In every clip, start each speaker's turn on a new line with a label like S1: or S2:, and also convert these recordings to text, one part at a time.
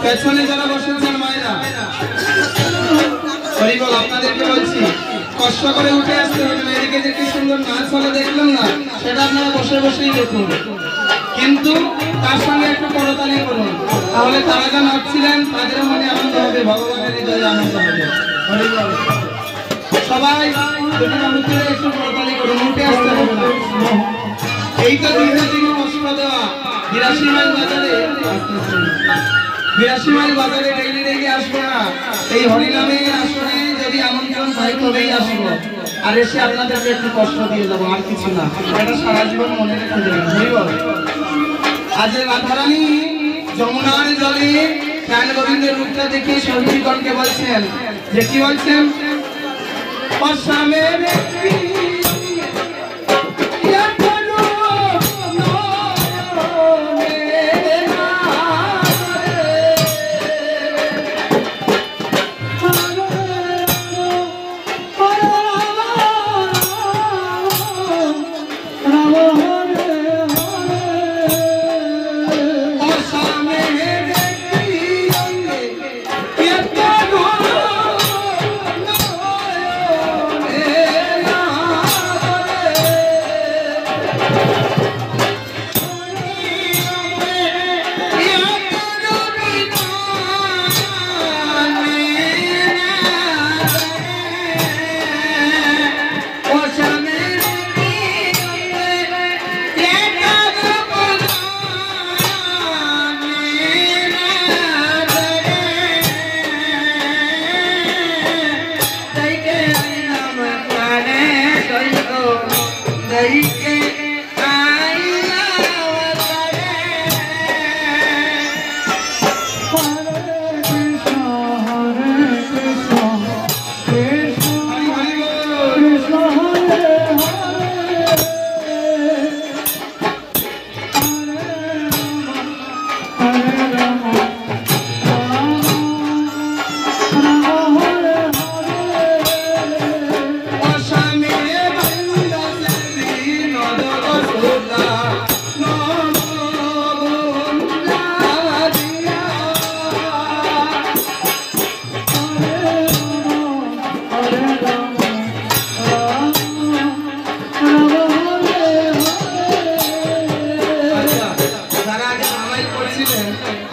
S1: পেছনে যারা বসেছেন মায়েরা হরিবল আপনাদেরকে বলছি কষ্ট করে উঠে আসতে হবে না। এদিকে যে কি সুন্দর নাচ হলো দেখলেন না, সেটা আপনারা বসে বসেই দেখুন, কিন্তু তার সঙ্গে একটু করতালি করুন, তাহলে তারা যা নাচছিলেন তাদের মনে আনন্দ হবে, ভগবানের হৃদয়ে আনন্দ হবে। হরিবল সবাই দুটি মানুষকে একটু করতালি করুন, উঠে আসতে হবে না। এই তো দিনে দিনে কষ্ট দেওয়া ৮২ মাইল বাজারে ৮২ মাইল বাজারে ডেইলি ডেইলি আসবো না, এই হরিনামে আসলে যদি আমন্ত্রণ পাই তবেই আসবো, আর এসে আপনাদেরকে একটু কষ্ট দিয়ে যাবো, আর কিছু না। এটা সারা জীবন মনে রেখে দেবেন। আজ রাধারানী যমুনার জলে জ্ঞান গোবিন্দের রূপটা দেখে সঙ্গীগণকে বলছেন যে কি বলছেন,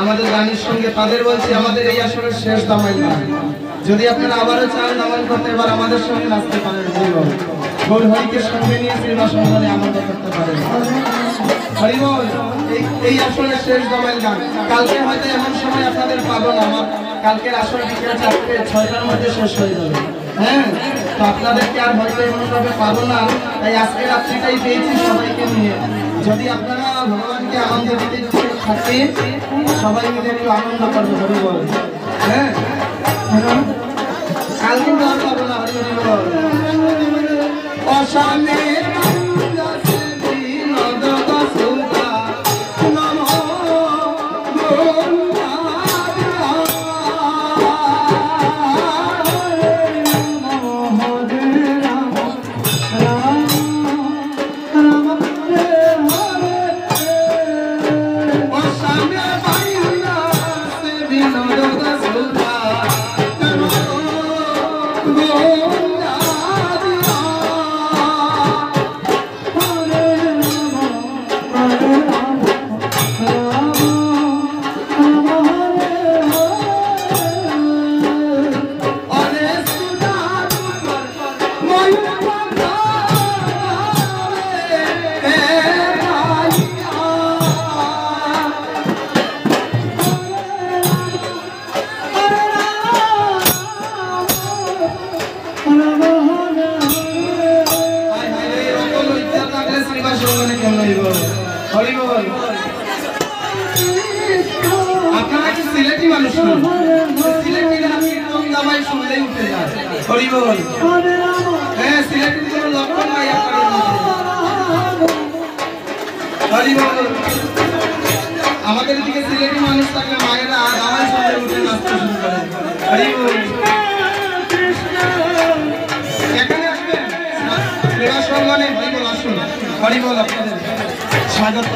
S1: আমাদের গানের সঙ্গে তাদের বলছি আমাদের এই আসলে শেষ দামাইল না, যদি আপনারা আবারও চান দামাইল করতে এবার আমাদের সঙ্গে নাচতে পারেন, গৌর হরিকে সঙ্গে নিয়ে শ্রীনিবাসনে আনন্দ করতে পারেন। হরিবল এই আসলে শেষ দামাইল গান, কালকে হয়তো এমন সময় আপনাদের পাবো না, আমার কালকের আসলে বিকেল 4-6টার মধ্যে শেষ হয়ে যাবে। হ্যাঁ, তো আপনাদেরকে আর হয়তো এমনভাবে পাবো না, তাই আজকে রাত্রিটাই পেয়েছি সবাইকে নিয়ে। যদি আপনারা ভগবানকে আনন্দ দিতে থাকে সবাই মিলে একটু আনন্দ করবে। হরিবল হ্যাঁ, কালকে আর পাবো না। হরিবল অসামে হরি বল। আপনারা কি সিলেটি মানুষ? সিলেটিরা কীর্তন দামাই শুনলেই উঠে যায়। হরি বল। হ্যাঁ, সিলেটির কোনো লক্ষণ নাই আপনাদের মধ্যে। হরি বল। আমাদের দিকে সিলেটি মানুষ থাকলে মায়েরা দামাই শুনলে উঠে নাচতে শুরু করে। হরি বল। এখানে আসবেন ক্রীড়া সম্মানে হরি বল আসুন। হরি বল, আপনাদের স্বাগত।